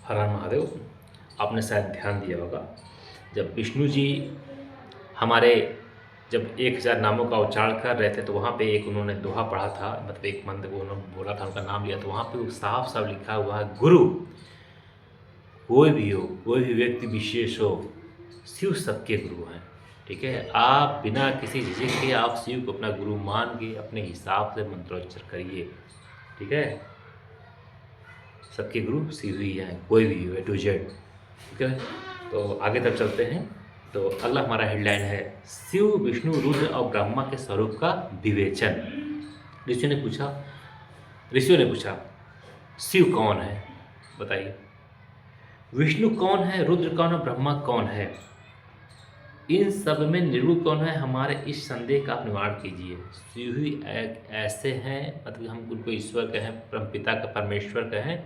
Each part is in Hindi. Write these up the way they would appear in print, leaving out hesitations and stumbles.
हर हर महादेव। आपने शायद ध्यान दिया होगा, जब विष्णु जी हमारे जब 1000 नामों का उच्चारण कर रहे थे तो वहाँ पे एक उन्होंने दोहा पढ़ा था, मतलब एक मंत्र को उन्होंने बोला था, उनका नाम लिया, तो वहाँ पे वो साफ-साफ लिखा हुआ है, गुरु कोई भी हो, कोई भी व्यक्ति विशेष हो, शिव सबके गुरु हैं। ठीक है? आप बिना किसी झिझक के आप शिव को अपना गुरु मान के अपने हिसाब से मंत्रोच्चार करिए। ठीक है? सबके गुरु शिव ही हैं, कोई भी हो, ए टू जेड। ठीक है? तो आगे तक चलते हैं। तो अगला हमारा हेडलाइन है, शिव, विष्णु, रुद्र और ब्रह्मा के स्वरूप का विवेचन। ऋषियों ने पूछा ऋषियों ने पूछा, शिव कौन है? बताइए। विष्णु कौन है? रुद्र कौन है? ब्रह्मा कौन है? इन सब में निर्गुण कौन है? हमारे इस संदेह का आप निवारण कीजिए। शिव ही एक ऐसे हैं, मतलब हम उनको ईश्वर कहें, परमपिता का परमेश्वर कहें,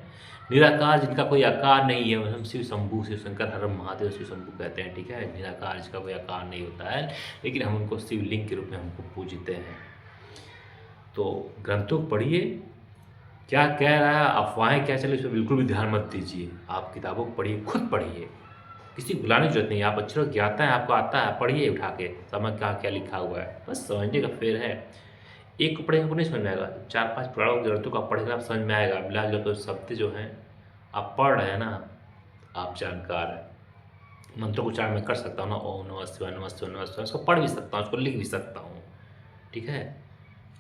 निराकार जिनका कोई आकार नहीं है, हम शिव शंभु, शिव शंकर, हर हर महादेव, शिव शंभु कहते हैं। ठीक है? निराकार जिसका कोई आकार नहीं होता है, लेकिन हम उनको शिवलिंग के रूप में हमको पूजते हैं। तो ग्रंथों को पढ़िए, क्या कह रहा है, अफवाहें क्या चले, इसमें बिल्कुल भी ध्यान मत दीजिए। आप किताबों को पढ़िए, खुद पढ़िए, किसी को बुलाने की जरूरत नहीं है। आप अच्छे लोग ज्ञाता है, आपको आता है, पढ़िए उठा के, समझ क्या क्या लिखा हुआ है, बस समझने का फेर है। एक को पढ़ेंगे आपको नहीं समझ में आएगा, 4-5 पुराणों के ग्रंथों को आप पढ़ेंगे, आप समझ में आएगा। मिला जो तो शब्द जो हैं आप पढ़ रहे हैं ना, आप जानकार हैं। मंत्रों को उच्चारण में कर सकता हूँ ना, ओम नमः शिवाय, नमः शिवाय, नमः शिवाय, उसको पढ़ भी सकता हूँ, उसको लिख भी सकता हूँ। ठीक है?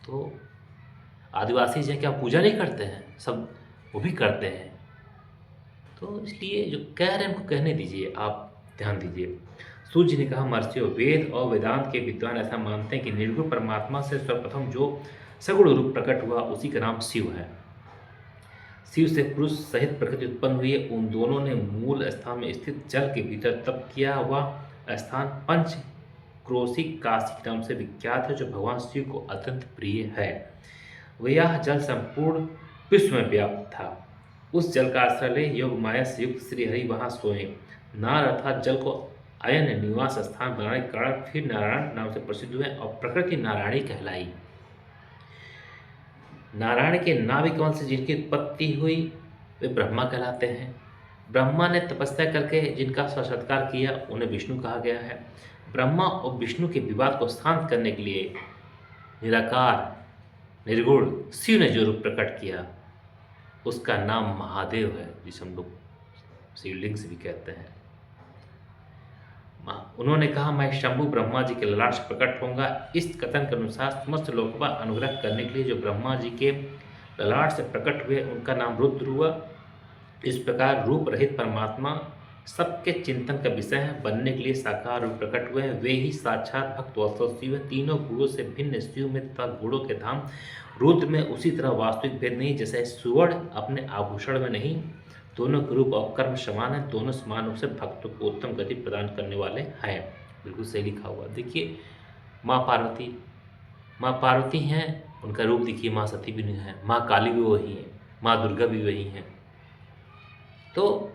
तो आदिवासी जो है क्या पूजा नहीं करते हैं? सब वो भी करते हैं। तो इसलिए जो कह रहे हैं उनको कहने दीजिए, आप ध्यान दीजिए। सूर्य जी ने कहा, महर्षियों, वेद और वेदांत के विद्वान ऐसा मानते हैं कि निर्गुण परमात्मा से सर्वप्रथम जो सगुण रूप प्रकट हुआ उसी का नाम शिव है। शिव से पुरुष सहित प्रकृति उत्पन्न हुई है। उन दोनों ने मूल स्थान में स्थित जल के भीतर तप किया हुआ स्थान पंच क्रोशी काशी के नाम से विख्यात है, जो भगवान शिव को अत्यंत प्रिय है। वह यह जल संपूर्ण विश्व में व्याप्त था। उस जल का आश्रय ले योग माया से युक्त श्रीहरि वहाँ सोए। नार अर्थात जल को अयन निवास स्थान बनाने के कारण फिर नारायण नाम से प्रसिद्ध हुए और प्रकृति नारायणी कहलाई। नारायण के नाभि कमल से जिनकी उत्पत्ति हुई वे ब्रह्मा कहलाते हैं। ब्रह्मा ने तपस्या करके जिनका साक्षात्कार किया उन्हें विष्णु कहा गया है। ब्रह्मा और विष्णु के विवाद को शांत करने के लिए निराकार निर्गुण शिव ने जो रूप प्रकट किया उसका नाम महादेव है, जिसे हम लोग शिवलिंग से भी कहते हैं। उन्होंने कहा, मैं शंभु ब्रह्मा जी के ललाट से प्रकट होऊंगा। इस कथन के अनुसार समस्त लोगों पर अनुग्रह करने के लिए जो ब्रह्मा जी के ललाट से प्रकट हुए उनका नाम रुद्र हुआ। इस प्रकार रूप रहित परमात्मा सबके चिंतन का विषय है, बनने के लिए साकार रूप प्रकट हुए हैं। वे ही साक्षात भक्त वत्सल शिव है। तीनों गुणों से भिन्न शिव में तथा गुणों के धाम रुद्र में उसी तरह वास्तविक भेद नहीं, जैसे स्वर्ण अपने आभूषण में नहीं। दोनों के रूप और कर्म समान है, दोनों समान रूप से भक्तों को उत्तम गति प्रदान करने वाले हैं। बिल्कुल सही लिखा हुआ। देखिए, माँ पार्वती हैं, उनका रूप देखिए, माँ सती भी है, माँ काली भी वही है, माँ दुर्गा भी वही हैं। तो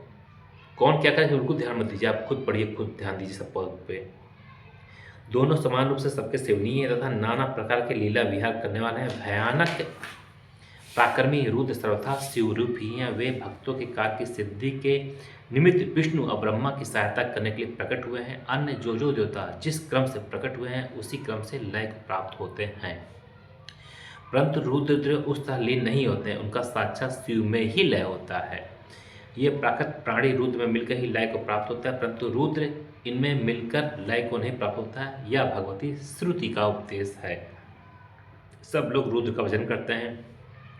कौन क्या करे बिल्कुल ध्यान मत दीजिए, आप खुद पढ़िए, खुद ध्यान दीजिए सब पद पे। दोनों समान रूप से सबके सेवनीय तथा नाना प्रकार के लीला विहार करने वाले हैं। भयानक पराक्रमी रुद्र सर्वथा शिवरूप ही हैं। वे भक्तों के कार्य की सिद्धि के निमित्त विष्णु और ब्रह्मा की सहायता करने के लिए प्रकट हुए हैं। अन्य जो देवता जिस क्रम से प्रकट हुए हैं उसी क्रम से लय को प्राप्त होते हैं, परंतु रुद्र उस तरह लीन नहीं होते हैं, उनका साक्षात शिव में ही लय होता है। ये प्राकृत प्राणी रुद्र में मिलकर ही लय को प्राप्त होता है, परंतु रुद्र इनमें मिलकर लय को नहीं प्राप्त होता है। यह भगवती श्रुति का उपदेश है। सब लोग रुद्र का भजन करते हैं,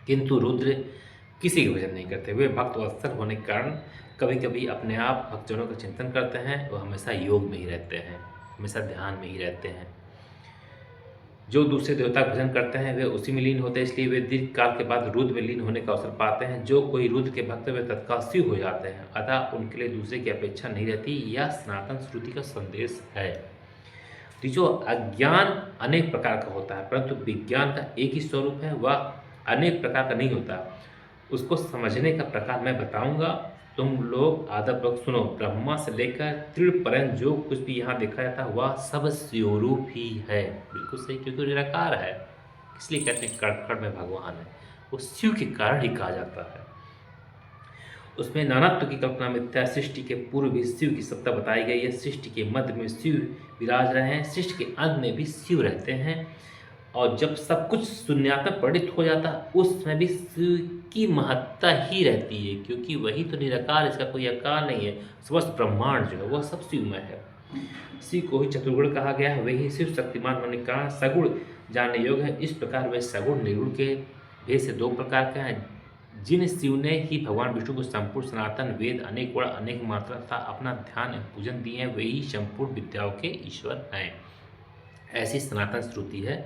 किंतु रुद्र किसी का भजन नहीं करते। वे भक्त वत्सल होने के कारण कभी कभी अपने आप भक्तजनों का चिंतन करते हैं। वो हमेशा योग में ही रहते हैं, हमेशा ध्यान में ही रहते हैं। जो दूसरे देवता का भजन करते हैं वे उसी में लीन होते हैं, इसलिए वे दीर्घ काल के बाद रुद्र में लीन होने का अवसर पाते हैं। जो कोई रुद्र के भक्त वे तत्काल शिव हो जाते हैं, अतः उनके लिए दूसरे की अपेक्षा नहीं रहती। यह सनातन श्रुति का संदेश है। जो अज्ञान अनेक प्रकार का होता है, परंतु विज्ञान का एक ही स्वरूप है, वह अनेक प्रकार का नहीं होता। उसको समझने का प्रकार मैं बताऊंगा, तुम लोग आदरपूर्वक सुनो। ब्रह्मा से लेकर तृण पर्यंत जो कुछ भी यहाँ देखा जाता है वह सब शिवरूप ही है। बिल्कुल सही, क्योंकि निराकार है, इसलिए कहते हैं कण कण में भगवान है। वो शिव के कारण ही कहा जाता है। उसमें नानात्व की कल्पना मिथ्या, सृष्टि के पूर्व भी शिव की सत्ता बताई गई है। सृष्टि के मध्य में शिव विराज रहे हैं, सृष्टि के अंत में भी शिव रहते हैं, और जब सब कुछ शून्यता परिणित हो जाता है उसमें भी शिव की महत्ता ही रहती है, क्योंकि वही तो निराकार, इसका कोई आकार नहीं है। समस्त ब्रह्मांड जो है वह सब शिवमय है। शिव को ही चतुर्गुण कहा गया है, वही शिव शक्तिमान होने के कारण सगुण जानने योग्य है। इस प्रकार वे सगुण निर्गुण के भेद से दो प्रकार के हैं। जिन शिव ने ही भगवान विष्णु को संपूर्ण सनातन वेद अनेक गुण अनेक मात्रा तथा अपना ध्यान एवं पूजन दिए हैं, वे ही संपूर्ण विद्याओं के ईश्वर हैं, ऐसी सनातन श्रुति है।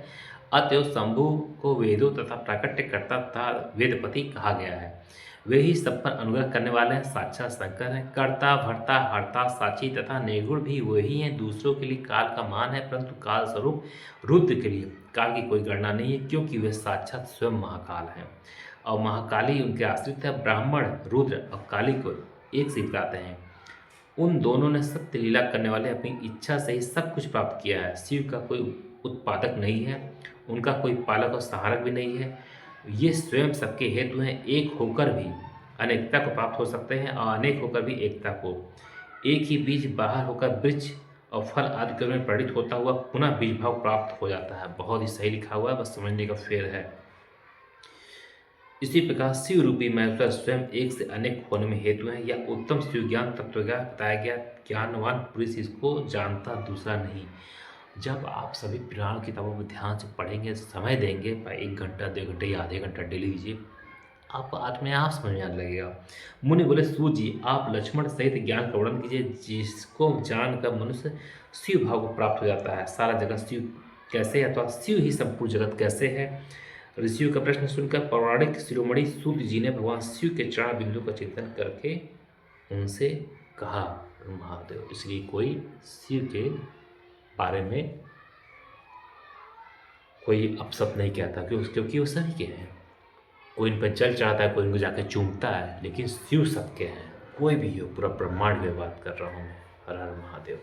अतएव शंभु को वेदों तथा प्राकट्यकर्ता तथा वेदपति कहा गया है। वे ही सब पर अनुग्रह करने वाले हैं, साक्षात शंकर हैं। कर्ता भर्ता हर्ता साक्षी तथा निर्गुण भी वही हैं। दूसरों के लिए काल का मान है, परंतु काल स्वरूप रुद्र के लिए काल की कोई गणना नहीं है, क्योंकि वे साक्षात स्वयं महाकाल हैं और महाकाली उनके आश्रित है। ब्राह्मण रुद्र और काली को एक से बताते हैं। उन दोनों ने सत्य लीला करने वाले अपनी इच्छा से ही सब कुछ प्राप्त किया है। शिव का कोई उत्पादक नहीं है, उनका कोई पालक और सहारक भी नहीं है। ये स्वयं सबके हेतु हैं, एक होकर भी अनेकता को प्राप्त हो सकते हैं और अनेक होकर भी एकता को। एक ही बीज बाहर होकर वृक्ष और फल आदि क्रम में परिणित होता हुआ पुनः बीज भाव प्राप्त हो जाता है। बहुत ही सही लिखा हुआ है, बस समझने का फेर है। इसी प्रकार शिव रूपी महेश्वर स्वयं एक से अनेक होने में हेतु हैं। यह उत्तम शिव ज्ञान तत्व का बताया गया। ज्ञानवान पुरुष इसको जानता, दूसरा नहीं। जब आप सभी पुराण किताबों को ध्यान से पढ़ेंगे, समय देंगे, 1 घंटा 2 घंटे या आधे घंटा डेली दीजिए, आपको आत्म आप समझ में आने लगेगा। मुनि बोले, सूत जी आप लक्ष्मण सहित ज्ञान का वर्णन कीजिए, जिसको जानकर मनुष्य शिव भाव को प्राप्त हो जाता है। सारा जगत शिव कैसे है, अथवा शिव ही संपूर्ण जगत कैसे है। ऋषियों का प्रश्न सुनकर पौराणिक शिरोमणि सूत जी ने भगवान शिव के चरण बिंदु का चिंतन करके उनसे कहा, महादेव। इसलिए कोई शिव के बारे में कोई अपशब्द नहीं कहता, क्योंकि वो सभी के हैं। कोई इन पर जल चढ़ाता है, कोई इनको जाकर चूमता है, लेकिन शिव सबके हैं। कोई भी हो, पूरा ब्रह्मांड में बात कर रहा हूँ मैं। हर हर महादेव।